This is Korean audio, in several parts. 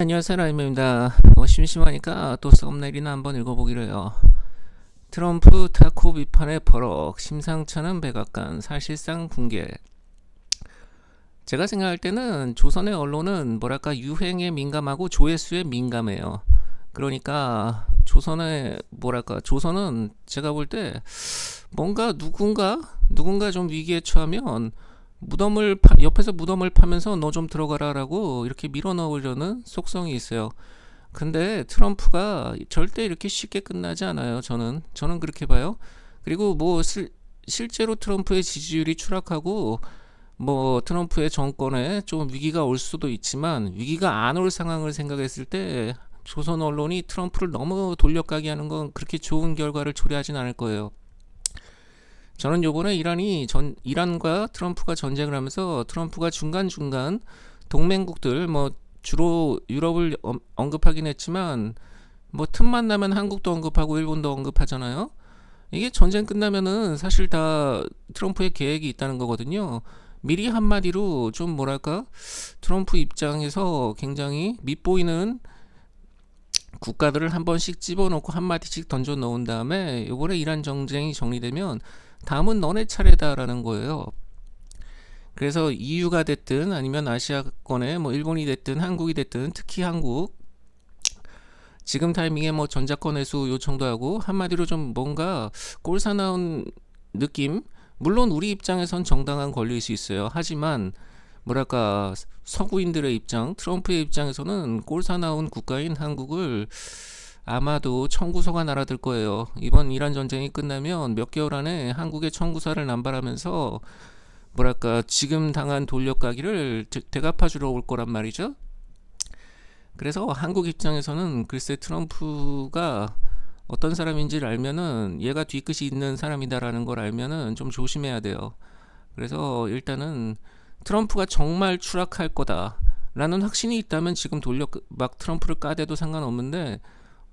안녕하세요, 라이브입니다. 심심하니까 또 썸네일이나 한번 읽어보기로 해요. 트럼프 타코 비판의 버럭, 심상찮은 백악관, 사실상 붕괴. 제가 생각할 때는 조선의 언론은 뭐랄까 유행에 민감하고 조회수에 민감해요. 그러니까 조선은 제가 볼 때 뭔가 누군가 좀 위기에 처하면 옆에서 무덤을 파면서 너 좀 들어가라라고 이렇게 밀어넣으려는 속성이 있어요. 근데 트럼프가 절대 이렇게 쉽게 끝나지 않아요. 저는 그렇게 봐요. 그리고 실제로 트럼프의 지지율이 추락하고 트럼프의 정권에 좀 위기가 올 수도 있지만 위기가 안 올 상황을 생각했을 때 조선 언론이 트럼프를 너무 돌려가기 하는 건 그렇게 좋은 결과를 초래하진 않을 거예요. 저는 요번에 이란과 트럼프가 전쟁을 하면서 트럼프가 중간중간 동맹국들 주로 유럽을 언급하긴 했지만 틈만 나면 한국도 언급하고 일본도 언급하잖아요. 이게 전쟁 끝나면은 사실 다 트럼프의 계획이 있다는 거거든요. 미리 한마디로 좀 트럼프 입장에서 굉장히 밉보이는 국가들을 한 번씩 집어넣고 한마디씩 던져 놓은 다음에 요번에 이란 정쟁이 정리되면 다음은 너네 차례다라는 거예요. 그래서 EU가 됐든 아니면 아시아권에 일본이 됐든 한국이 됐든 특히 한국 지금 타이밍에 전자권 회수 요청도 하고 한마디로 좀 뭔가 꼴사나운 느낌. 물론 우리 입장에선 정당한 권리일 수 있어요. 하지만 서구인들의 입장, 트럼프의 입장에서는 꼴사나운 국가인 한국을 아마도 청구서가 날아들 거예요. 이번 이란 전쟁이 끝나면 몇 개월 안에 한국의 청구서를 남발하면서 지금 당한 돌려가기를 대갚아주러 올 거란 말이죠. 그래서 한국 입장에서는 글쎄 트럼프가 어떤 사람인지를 알면은 얘가 뒤끝이 있는 사람이다라는 걸 알면은 좀 조심해야 돼요. 그래서 일단은 트럼프가 정말 추락할 거다라는 확신이 있다면 지금 트럼프를 까대도 상관없는데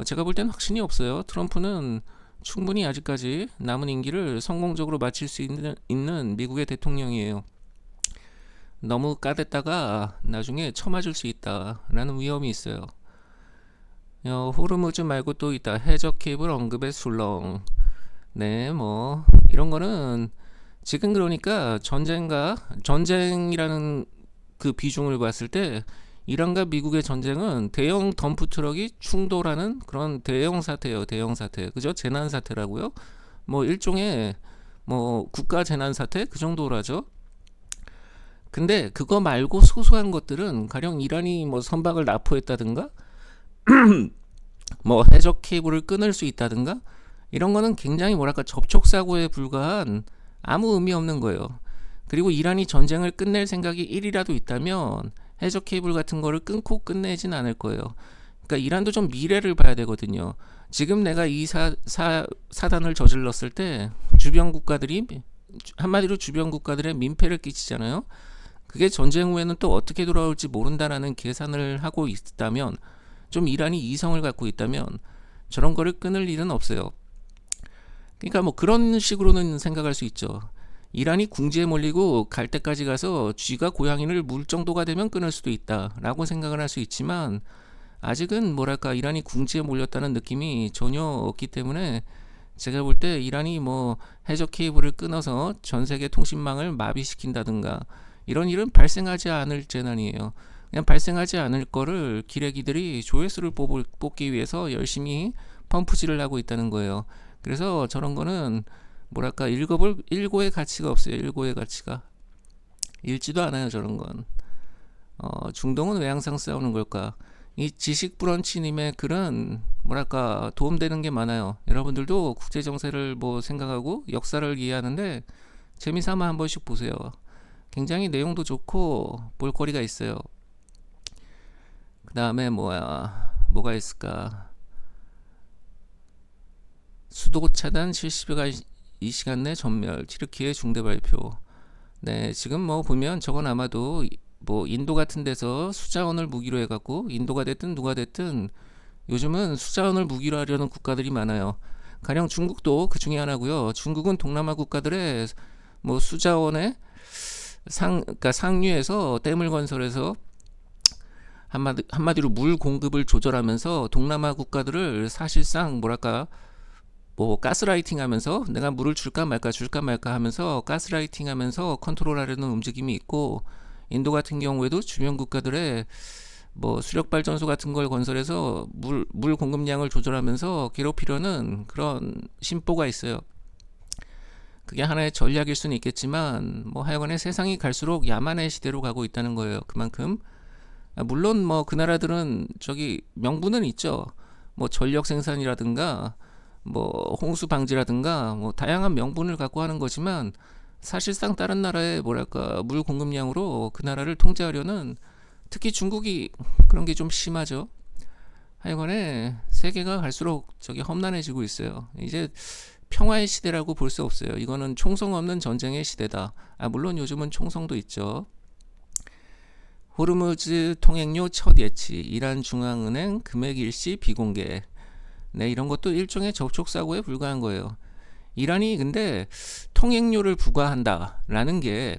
제가 볼 땐 확신이 없어요. 트럼프는 충분히 아직까지 남은 임기를 성공적으로 마칠 수 있는 미국의 대통령이에요. 너무 까댔다가 나중에 쳐맞을 수 있다라는 위험이 있어요. 호르무즈 말고 또 있다. 해적 케이블 언급의 술렁. 네, 이런 거는 지금 그러니까 전쟁이라는 그 비중을 봤을 때 이란과 미국의 전쟁은 대형 덤프 트럭이 충돌하는 그런 대형 사태예요. 대형 사태. 그죠? 재난 사태라고요. 일종의 국가 재난 사태 그 정도라죠. 근데 그거 말고 소소한 것들은 가령 이란이 선박을 납포했다든가 해적 케이블을 끊을 수 있다든가 이런 거는 굉장히 접촉 사고에 불과한 아무 의미 없는 거예요. 그리고 이란이 전쟁을 끝낼 생각이 1이라도 있다면 해적 케이블 같은 거를 끊고 끝내진 않을 거예요. 그러니까 이란도 좀 미래를 봐야 되거든요. 지금 내가 이 사단을 저질렀을 때 한마디로 주변 국가들의 민폐를 끼치잖아요. 그게 전쟁 후에는 또 어떻게 돌아올지 모른다라는 계산을 하고 있다면 좀 이란이 이성을 갖고 있다면 저런 거를 끊을 일은 없어요. 그러니까 그런 식으로는 생각할 수 있죠. 이란이 궁지에 몰리고 갈 때까지 가서 쥐가 고양이를 물 정도가 되면 끊을 수도 있다라고 생각을 할 수 있지만 아직은 이란이 궁지에 몰렸다는 느낌이 전혀 없기 때문에 제가 볼 때 이란이 해적 케이블을 끊어서 전 세계 통신망을 마비시킨다든가 이런 일은 발생하지 않을 재난이에요. 그냥 발생하지 않을 거를 기레기들이 조회수를 뽑기 위해서 열심히 펌프질을 하고 있다는 거예요. 그래서 저런 거는 읽어볼 일고의 가치가 없어요. 일고의 가치가 읽지도 않아요. 저런 건 중동은 왜 항상 싸우는 걸까? 이 지식 브런치님의 글은 도움되는 게 많아요. 여러분들도 국제 정세를 생각하고 역사를 이해하는데 재미삼아 한 번씩 보세요. 굉장히 내용도 좋고 볼거리가 있어요. 그 다음에 뭐가 있을까? 수도 차단 70여가 이 시간 내 전멸, 튀르키예 중대 발표. 네, 지금 보면 저건 아마도 인도 같은 데서 수자원을 무기로 해갖고 인도가 됐든 누가 됐든 요즘은 수자원을 무기로 하려는 국가들이 많아요. 가령 중국도 그 중에 하나고요. 중국은 동남아 국가들의 수자원의 그러니까 상류에서 댐을 건설해서 한마디로 물 공급을 조절하면서 동남아 국가들을 사실상 뭐랄까 뭐 가스라이팅 하면서 내가 물을 줄까 말까 하면서 가스라이팅 하면서 컨트롤하려는 움직임이 있고, 인도 같은 경우에도 주변 국가들의 뭐 수력 발전소 같은 걸 건설해서 물 공급량을 조절하면서 괴롭히려는 그런 심보가 있어요. 그게 하나의 전략일 수는 있겠지만 뭐 하여간에 세상이 갈수록 야만의 시대로 가고 있다는 거예요. 그만큼 물론 뭐 그 나라들은 저기 명분은 있죠. 뭐 전력 생산이라든가 뭐 홍수 방지라든가 뭐 다양한 명분을 갖고 하는 거지만, 사실상 다른 나라의 뭐랄까 물 공급량으로 그 나라를 통제하려는, 특히 중국이 그런 게 좀 심하죠. 하여간에 세계가 갈수록 저기 험난해지고 있어요. 이제 평화의 시대라고 볼 수 없어요. 이거는 총성 없는 전쟁의 시대다. 물론 요즘은 총성도 있죠. 호르무즈 통행료 첫 예치, 이란 중앙은행 금액 일시 비공개. 네, 이런 것도 일종의 접촉사고에 불과한 거예요. 이란이 근데 통행료를 부과한다라는 게,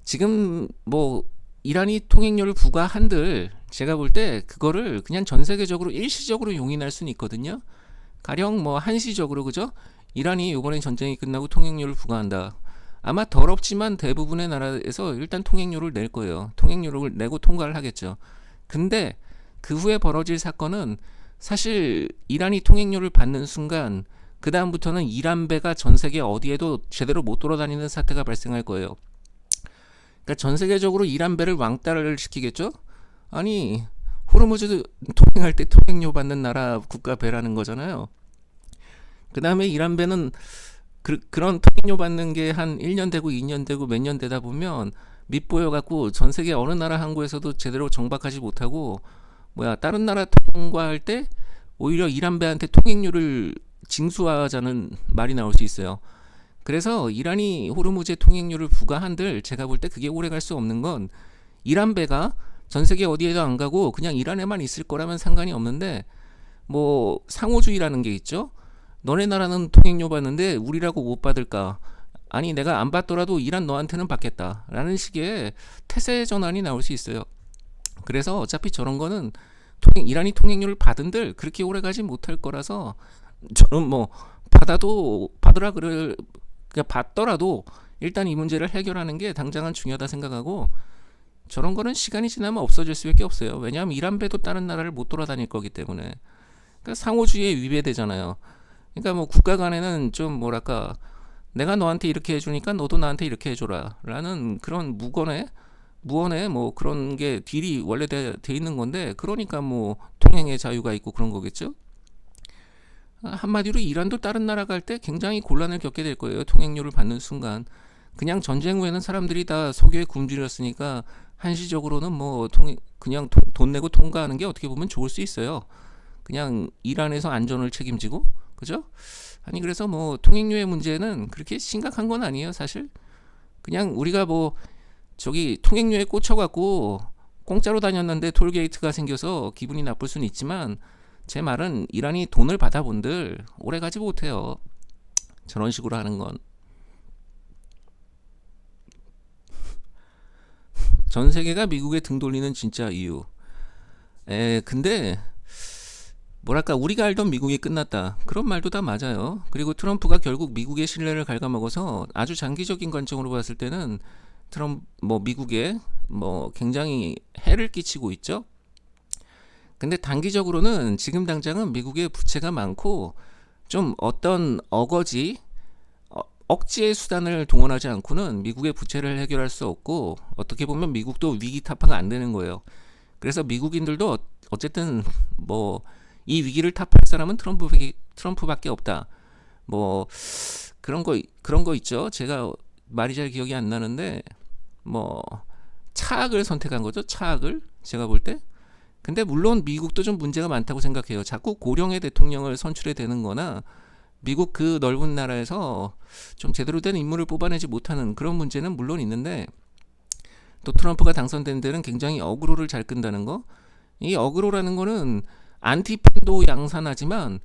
지금 뭐 이란이 통행료를 부과한들 제가 볼 때 그거를 그냥 전 세계적으로 일시적으로 용인할 수는 있거든요. 가령 뭐 한시적으로, 그죠? 이란이 이번에 전쟁이 끝나고 통행료를 부과한다. 아마 더럽지만 대부분의 나라에서 일단 통행료를 낼 거예요. 통행료를 내고 통과를 하겠죠. 근데 그 후에 벌어질 사건은, 사실 이란이 통행료를 받는 순간 그 다음부터는 이란배가 전 세계 어디에도 제대로 못 돌아다니는 사태가 발생할 거예요. 그러니까 전 세계적으로 이란배를 왕따를 시키겠죠. 아니, 호르무즈 통행할 때 통행료 받는 나라 국가 배라는 거잖아요. 그 다음에 이란배는 그런 통행료 받는 게 한 1년 되고 2년 되고 몇 년 되다 보면 밑보여갖고 전 세계 어느 나라 항구에서도 제대로 정박하지 못하고, 다른 나라 통과할 때 오히려 이란배한테 통행료를 징수하자는 말이 나올 수 있어요. 그래서 이란이 호르무즈에 통행료를 부과한들 제가 볼 때 그게 오래 갈 수 없는 건, 이란배가 전 세계 어디에도 안 가고 그냥 이란에만 있을 거라면 상관이 없는데, 뭐 상호주의라는 게 있죠. 너네 나라는 통행료 받는데 우리라고 못 받을까? 아니, 내가 안 받더라도 이란 너한테는 받겠다 라는 식의 태세 전환이 나올 수 있어요. 그래서 어차피 저런 거는 이란이 통행료를 받은들 그렇게 오래 가지 못할 거라서, 저는 뭐 받더라도 일단 이 문제를 해결하는 게 당장은 중요하다 생각하고, 저런 거는 시간이 지나면 없어질 수밖에 없어요. 왜냐하면 이란배도 다른 나라를 못 돌아다닐 거기 때문에. 그러니까 상호주의에 위배되잖아요. 그러니까 뭐 국가 간에는 좀 뭐랄까, 내가 너한테 이렇게 해주니까 너도 나한테 이렇게 해줘라 라는 그런 무언의 뭐 그런 게 딜이 원래 돼 있는 건데, 그러니까 뭐 통행의 자유가 있고 그런 거겠죠. 한마디로 이란도 다른 나라 갈 때 굉장히 곤란을 겪게 될 거예요. 통행료를 받는 순간. 그냥 전쟁 후에는 사람들이 다 석유에 굶주렸으니까 한시적으로는 뭐 그냥 돈 내고 통과하는 게 어떻게 보면 좋을 수 있어요. 그냥 이란에서 안전을 책임지고, 그죠? 아니, 그래서 뭐 통행료의 문제는 그렇게 심각한 건 아니에요, 사실. 그냥 우리가 뭐 저기 통행료에 꽂혀갖고 공짜로 다녔는데 톨게이트가 생겨서 기분이 나쁠 수는 있지만, 제 말은 이란이 돈을 받아본들 오래 가지 못해요. 저런 식으로 하는 건. 전 세계가 미국에 등 돌리는 진짜 이유. 근데 뭐랄까, 우리가 알던 미국이 끝났다, 그런 말도 다 맞아요. 그리고 트럼프가 결국 미국의 신뢰를 갉아먹어서 아주 장기적인 관점으로 봤을 때는 미국에 뭐 굉장히 해를 끼치고 있죠. 근데 단기적으로는 지금 당장은 미국의 부채가 많고, 좀 어떤 억지의 수단을 동원하지 않고는 미국의 부채를 해결할 수 없고, 어떻게 보면 미국도 위기 타파가 안 되는 거예요. 그래서 미국인들도 어쨌든 뭐 이 위기를 타파할 사람은 트럼프밖에 없다. 뭐 그런 거 있죠. 제가 말이 잘 기억이 안 나는데, 뭐 차악을 선택한 거죠. 차악을, 제가 볼 때. 근데 물론 미국도 좀 문제가 많다고 생각해요. 자꾸 고령의 대통령을 선출해 대는 거나, 미국 그 넓은 나라에서 좀 제대로 된 인물을 뽑아내지 못하는 그런 문제는 물론 있는데, 또 트럼프가 당선된 데는 굉장히 어그로를 잘 끈다는 거. 이 어그로라는 거는 안티팬도 양산하지만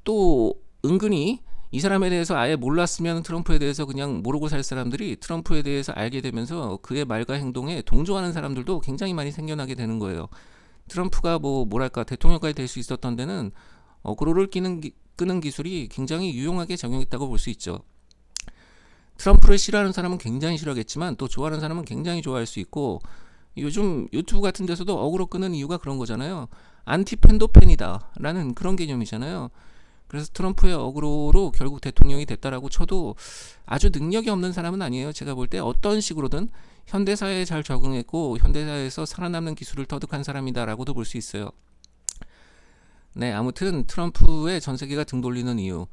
또 은근히 이 사람에 대해서 아예 몰랐으면 트럼프에 대해서 그냥 모르고 살 사람들이 트럼프에 대해서 알게 되면서 그의 말과 행동에 동조하는 사람들도 굉장히 많이 생겨나게 되는 거예요. 트럼프가 뭐랄까 대통령까지 될 수 있었던 데는 어그로를 끄는 기술이 굉장히 유용하게 작용했다고 볼 수 있죠. 트럼프를 싫어하는 사람은 굉장히 싫어하겠지만 또 좋아하는 사람은 굉장히 좋아할 수 있고, 요즘 유튜브 같은 데서도 어그로 끄는 이유가 그런 거잖아요. 안티팬도 팬이다 라는 그런 개념이잖아요. 그래서 트럼프의 어그로로 결국 대통령이 됐다라고 쳐도 아주 능력이 없는 사람은 아니에요. 제가 볼 때 어떤 식으로든 현대사회에 잘 적응했고 현대사회에서 살아남는 기술을 터득한 사람이다라고도 볼 수 있어요. 네, 아무튼 트럼프의 전 세계가 등 돌리는 이유,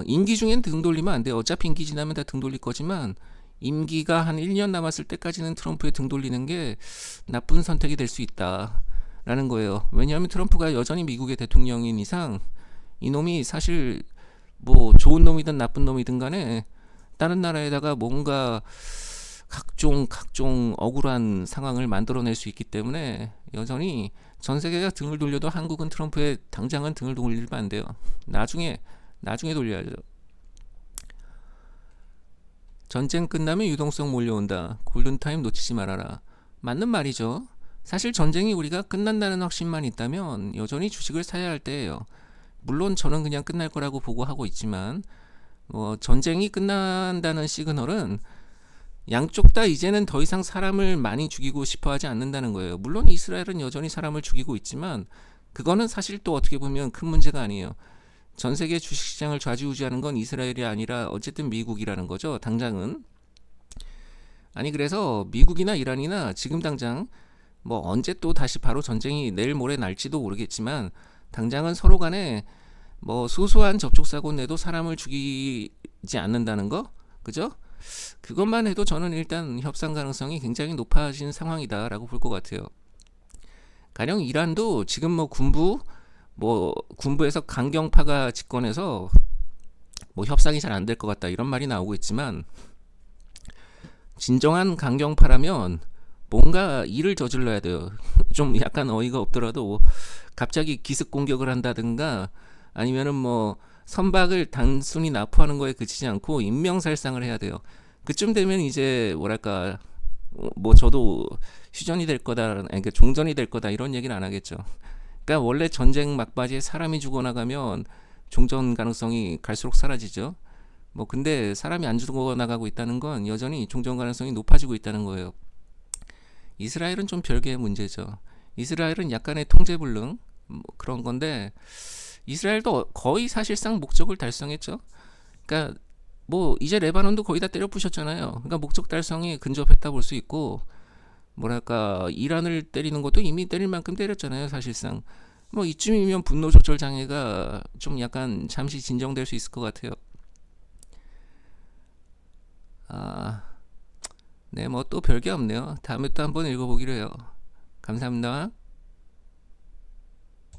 임기 중엔 등 돌리면 안 돼요. 어차피 임기 지나면 다 등 돌릴 거지만 임기가 한 1년 남았을 때까지는 트럼프에 등 돌리는 게 나쁜 선택이 될 수 있다라는 거예요. 왜냐하면 트럼프가 여전히 미국의 대통령인 이상 이놈이 사실 좋은 놈이든 나쁜 놈이든 간에 다른 나라에다가 뭔가 각종 억울한 상황을 만들어낼 수 있기 때문에 여전히 전 세계가 등을 돌려도 한국은 트럼프에 당장은 등을 돌리면 안 돼요. 나중에 돌려야죠. 전쟁 끝나면 유동성 몰려온다. 골든타임 놓치지 말아라. 맞는 말이죠. 사실 전쟁이 우리가 끝난다는 확신만 있다면 여전히 주식을 사야 할 때예요. 물론 저는 그냥 끝날 거라고 보고 하고 있지만 전쟁이 끝난다는 시그널은 양쪽 다 이제는 더 이상 사람을 많이 죽이고 싶어 하지 않는다는 거예요. 물론 이스라엘은 여전히 사람을 죽이고 있지만 그거는 사실 또 어떻게 보면 큰 문제가 아니에요. 전 세계 주식시장을 좌지우지하는 건 이스라엘이 아니라 어쨌든 미국이라는 거죠. 당장은. 아니 그래서 미국이나 이란이나 지금 당장 언제 또 다시 바로 전쟁이 내일 모레 날지도 모르겠지만 당장은 서로 간에 소소한 접촉사고 내도 사람을 죽이지 않는다는 거, 그죠? 그것만 해도 저는 일단 협상 가능성이 굉장히 높아진 상황이다라고 볼 것 같아요. 가령 이란도 지금 군부에서 강경파가 집권해서 협상이 잘 안 될 것 같다 이런 말이 나오고 있지만, 진정한 강경파라면 뭔가 일을 저질러야 돼요. 좀 약간 어이가 없더라도 갑자기 기습 공격을 한다든가 아니면은 선박을 단순히 납포하는 거에 그치지 않고 인명살상을 해야 돼요. 그쯤 되면 이제 저도 휴전이 될 거다, 그러니까 종전이 될 거다 이런 얘기는 안 하겠죠. 그러니까 원래 전쟁 막바지에 사람이 죽어나가면 종전 가능성이 갈수록 사라지죠. 근데 사람이 안 죽어나가고 있다는 건 여전히 종전 가능성이 높아지고 있다는 거예요. 이스라엘은 좀 별개의 문제죠. 이스라엘은 약간의 통제불능 그런 건데, 이스라엘도 거의 사실상 목적을 달성했죠. 그러니까 이제 레바논도 거의 다 때려 부셨잖아요. 그러니까 목적 달성에 근접했다 볼 수 있고, 이란을 때리는 것도 이미 때릴 만큼 때렸잖아요. 사실상 이쯤이면 분노 조절 장애가 좀 약간 잠시 진정될 수 있을 것 같아요. 네, 또 별게 없네요. 다음에 또 한번 읽어보기로 해요. 감사합니다.